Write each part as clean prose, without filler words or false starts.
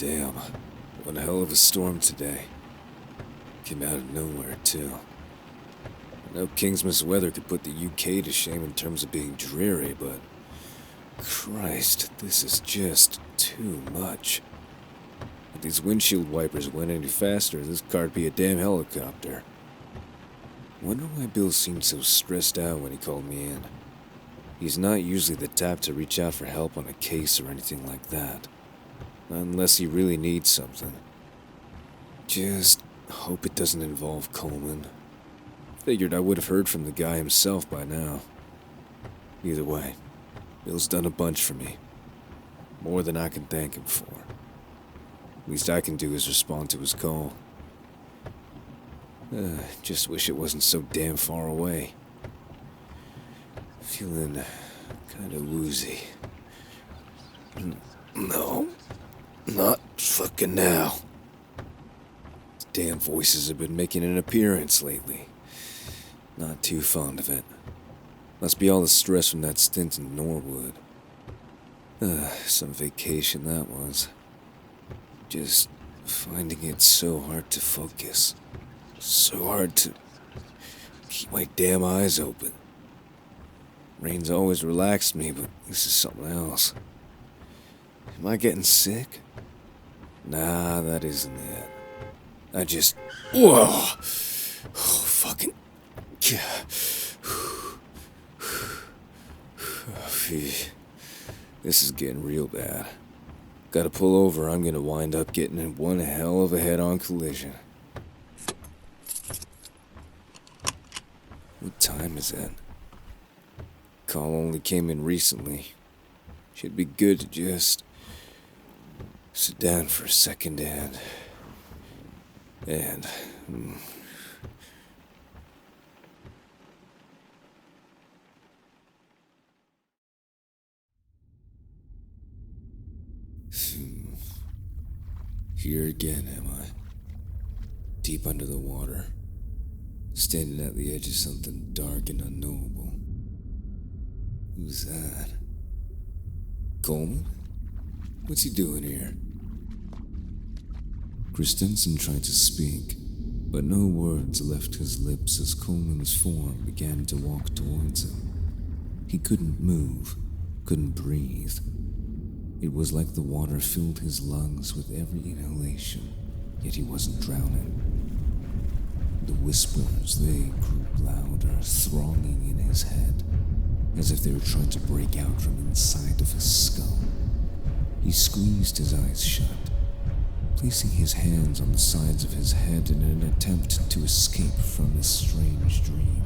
Damn, one hell of a storm today. Came out of nowhere, too. I know Kingsmouth's weather could put the UK to shame in terms of being dreary, but Christ, this is just too much. If these windshield wipers went any faster, this car'd be a damn helicopter. Wonder why Bill seemed so stressed out when he called me in. He's not usually the type to reach out for help on a case or anything like that. Unless he really needs something. Just hope it doesn't involve Coleman. Figured I would have heard from the guy himself by now. Either way, Bill's done a bunch for me. More than I can thank him for. Least I can do is respond to his call. Just wish it wasn't so damn far away. Feeling kinda woozy. No, not fucking now. These damn voices have been making an appearance lately. Not too fond of it. Must be all the stress from that stint in Norwood. Some vacation that was. Just finding it so hard to focus. So hard to keep my damn eyes open. Rain's always relaxed me, but this is something else. Am I getting sick? Nah, that isn't it. I just... Whoa! Oh, fucking... This is getting real bad. Gotta pull over, I'm gonna wind up getting in one hell of a head-on collision. What time is it? Call only came in recently. Should be good to just sit down for a second and Here again, am I? Deep under the water, standing at the edge of something dark and unknowable. Who's that? Coleman? What's he doing here? Christensen tried to speak, but no words left his lips as Coleman's form began to walk towards him. He couldn't move, couldn't breathe. It was like the water filled his lungs with every inhalation, yet he wasn't drowning. The whispers, they grew louder, thronging in his head, as if they were trying to break out from inside of his skull. He squeezed his eyes shut, placing his hands on the sides of his head in an attempt to escape from this strange dream.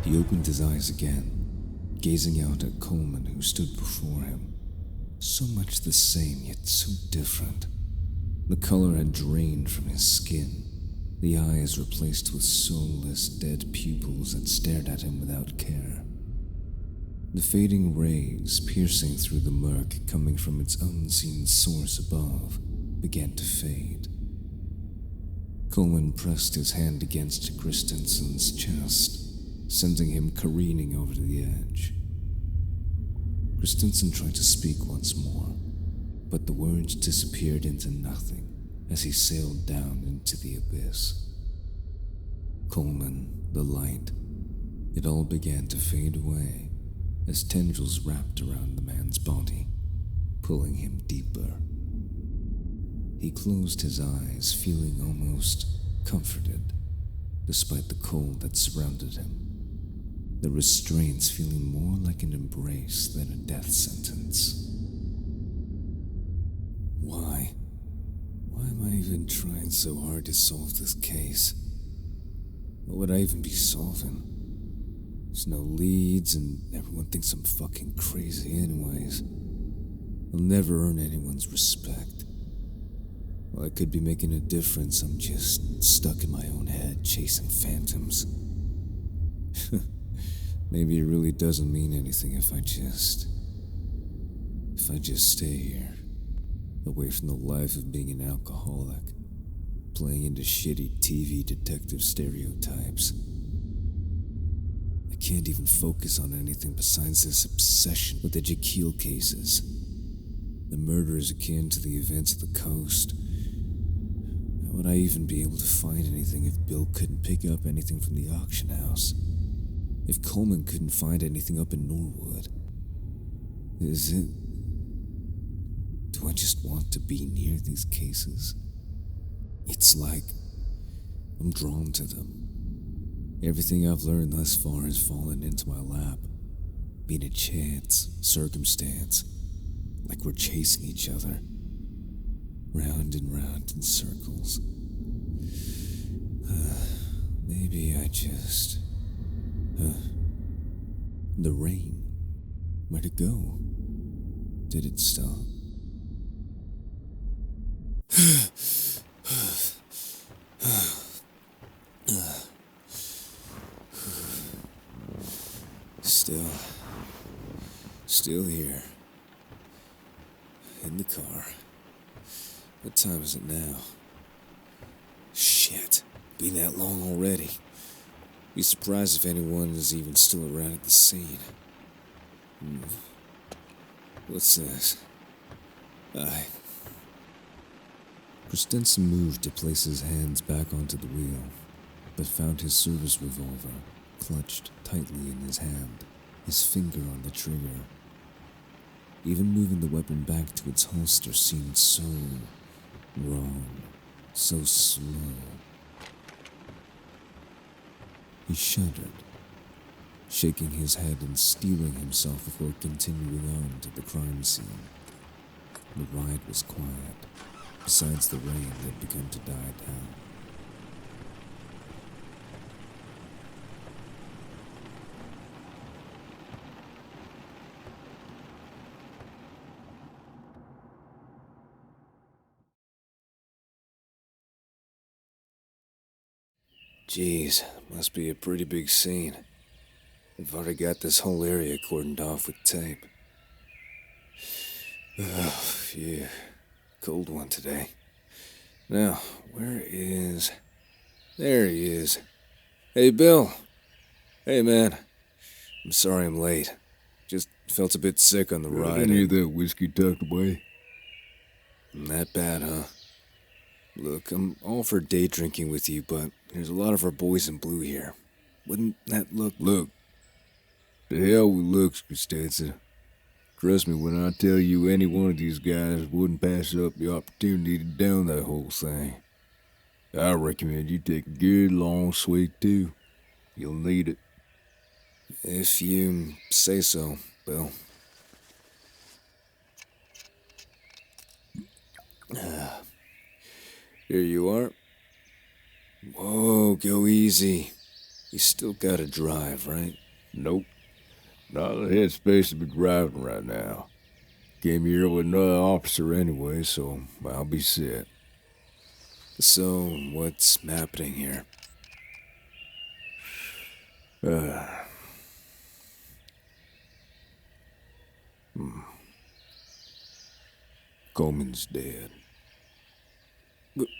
He opened his eyes again, gazing out at Coleman, who stood before him. So much the same, yet so different. The color had drained from his skin, the eyes replaced with soulless, dead pupils that stared at him without care. The fading rays, piercing through the murk coming from its unseen source above, began to fade. Coleman pressed his hand against Christensen's chest, sending him careening over to the edge. Christensen tried to speak once more, but the words disappeared into nothing as he sailed down into the abyss. Coleman, the light, it all began to fade away as tendrils wrapped around the man's body, pulling him deeper. He closed his eyes, feeling almost comforted, despite the cold that surrounded him. The restraints feeling more like an embrace than a death sentence. Why? Why am I even trying so hard to solve this case? What would I even be solving? There's no leads, and everyone thinks I'm fucking crazy anyways. I'll never earn anyone's respect. While I could be making a difference, I'm just stuck in my own head, chasing phantoms. Maybe it really doesn't mean anything if I just stay here, away from the life of being an alcoholic, playing into shitty TV detective stereotypes. I can't even focus on anything besides this obsession with the Jekyll cases. The murder is akin to the events of the coast. How would I even be able to find anything if Bill couldn't pick up anything from the auction house? If Coleman couldn't find anything up in Norwood? Is it... Do I just want to be near these cases? It's like I'm drawn to them. Everything I've learned thus far has fallen into my lap. Being a chance, circumstance, like we're chasing each other. Round and round in circles. Maybe I just... The rain. Where'd it go? Did it stop? Still here. In the car. What time is it now? Shit. Been that long already. Be surprised if anyone is even still around at the scene. What's this? Christensen moved to place his hands back onto the wheel, but found his service revolver clutched tightly in his hand, his finger on the trigger. Even moving the weapon back to its holster seemed so wrong, so slow. He shuddered, shaking his head and steeling himself before continuing on to the crime scene. The ride was quiet, besides the rain that had begun to die down. Jeez, must be a pretty big scene. They've already got this whole area cordoned off with tape. Oh, yeah. Cold one today. Now, where is... There he is. Hey, Bill. Hey, man. I'm sorry I'm late. Just felt a bit sick on the ride. Any of that whiskey tucked away? That bad, huh? Look, I'm all for day drinking with you, but there's a lot of our boys in blue here. Wouldn't that look... Look. The hell with looks, Christensen. Trust me when I tell you any one of these guys wouldn't pass up the opportunity to down that whole thing. I recommend you take a good long swig too. You'll need it. If you say so, Bill. Here you are. Whoa, go easy. You still gotta drive, right? Nope. Not in the headspace to be driving right now. Came here with another officer anyway, so I'll be set. So, what's happening here? Coleman's dead.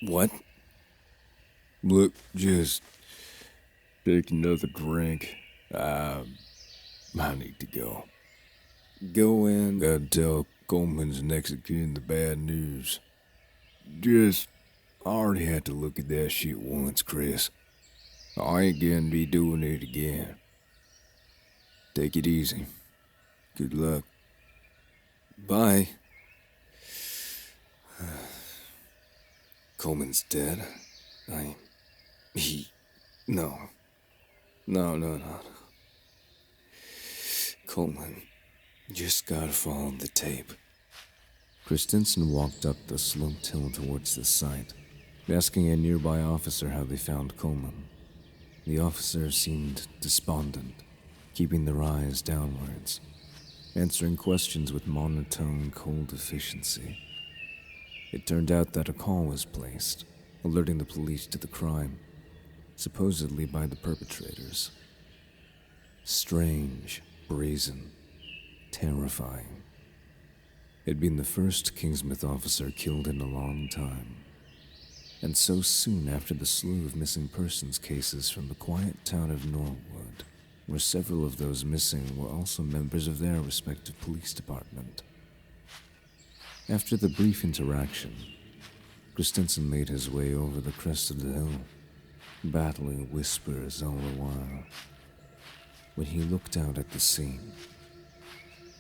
What? Look, just take another drink. I need to go. Go in. Gotta tell Coleman's next of kin the bad news. I already had to look at that shit once, Chris. I ain't gonna be doing it again. Take it easy. Good luck. Bye. Coleman's dead. No. No. Coleman, just gotta follow the tape. Christensen walked up the sloped hill towards the site, asking a nearby officer how they found Coleman. The officer seemed despondent, keeping their eyes downwards, answering questions with monotone, cold efficiency. It turned out that a call was placed, alerting the police to the crime, supposedly by the perpetrators. Strange, brazen, terrifying. It'd been the first Kingsmouth officer killed in a long time, and so soon after the slew of missing persons cases from the quiet town of Norwood, where several of those missing were also members of their respective police department. After the brief interaction, Christensen made his way over the crest of the hill, battling whispers all the while. When he looked out at the scene,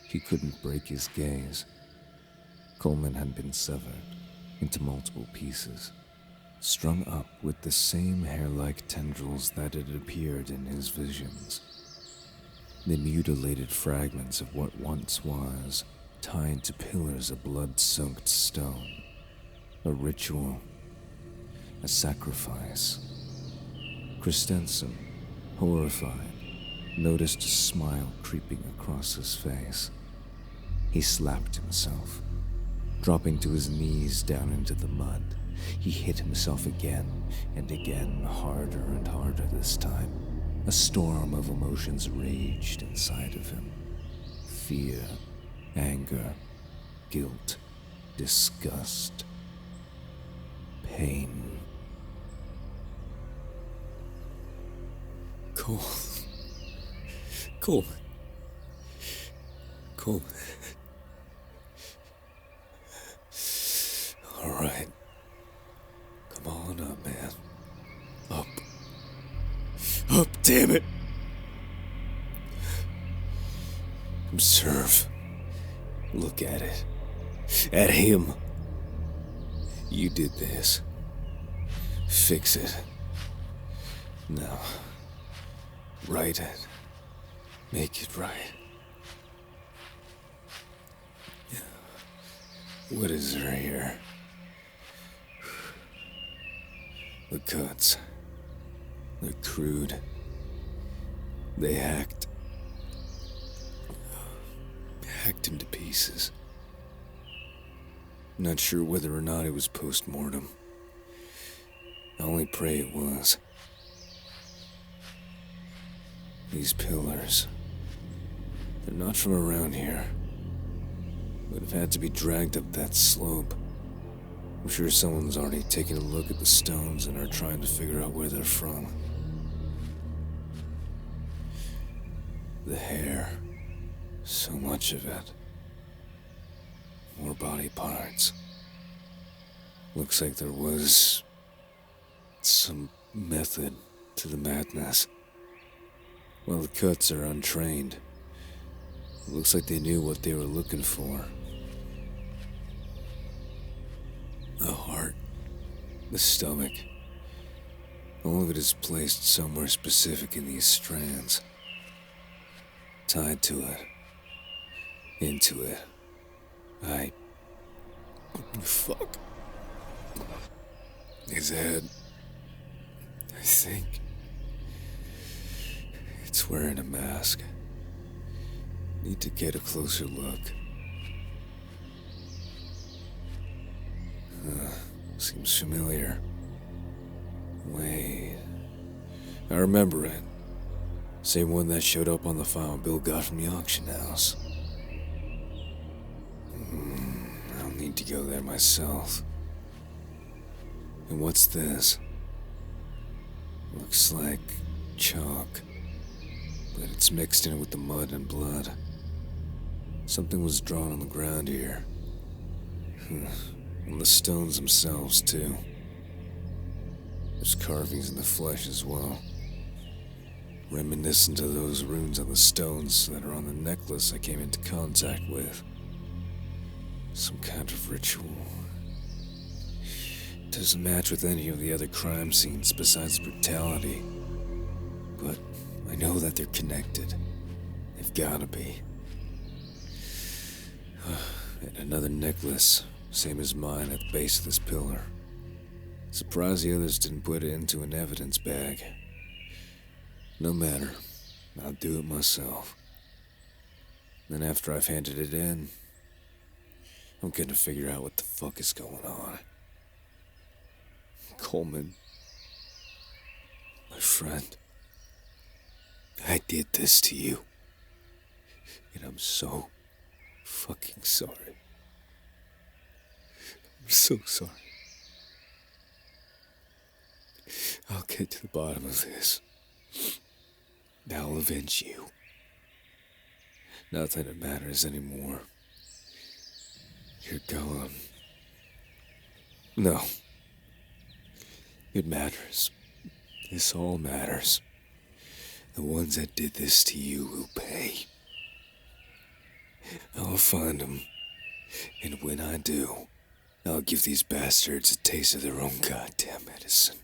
he couldn't break his gaze. Coleman had been severed into multiple pieces, strung up with the same hair-like tendrils that had appeared in his visions. The mutilated fragments of what once was tied to pillars of blood-soaked stone. A ritual, a sacrifice. Christensen, horrified, noticed a smile creeping across his face. He slapped himself, dropping to his knees down into the mud. He hit himself again and again, harder and harder this time. A storm of emotions raged inside of him. Fear, anger, guilt, disgust, pain. Coleman. All right. Come on up, man. Up, damn it! Observe. Look at it. At him. You did this. Fix it. Now, right it. Make it right. What is there here? The cuts. They're crude. They hacked him to pieces. Not sure whether or not it was post-mortem. I only pray it was. These pillars, they're not from around here. Would have had to be dragged up that slope. I'm sure someone's already taken a look at the stones and are trying to figure out where they're from. The hair, so much of it. More body parts. Looks like there was some method to the madness. While the cuts are untrained, it looks like they knew what they were looking for. The heart, the stomach, all of it is placed somewhere specific in these strands. Tied to it. Into it. Fuck. His head. I think. It's wearing a mask. Need to get a closer look. Seems familiar. Wait. I remember it. Same one that showed up on the file Bill got from the auction house. I'll need to go there myself. And what's this? Looks like chalk, but it's mixed in with the mud and blood. Something was drawn on the ground here. On the stones themselves, too. There's carvings in the flesh as well. Reminiscent of those runes on the stones that are on the necklace I came into contact with. Some kind of ritual. Doesn't match with any of the other crime scenes besides brutality. But I know that they're connected. They've gotta be. And another necklace, same as mine, at the base of this pillar. Surprised the others didn't put it into an evidence bag. No matter, I'll do it myself. Then after I've handed it in, I'm gonna figure out what the fuck is going on. Coleman, my friend, I did this to you. And I'm so fucking sorry. I'm so sorry. I'll get to the bottom of this. I'll avenge you. Not that it matters anymore. You're gone. No. It matters. This all matters. The ones that did this to you will pay. I'll find them. And when I do, I'll give these bastards a taste of their own goddamn medicine.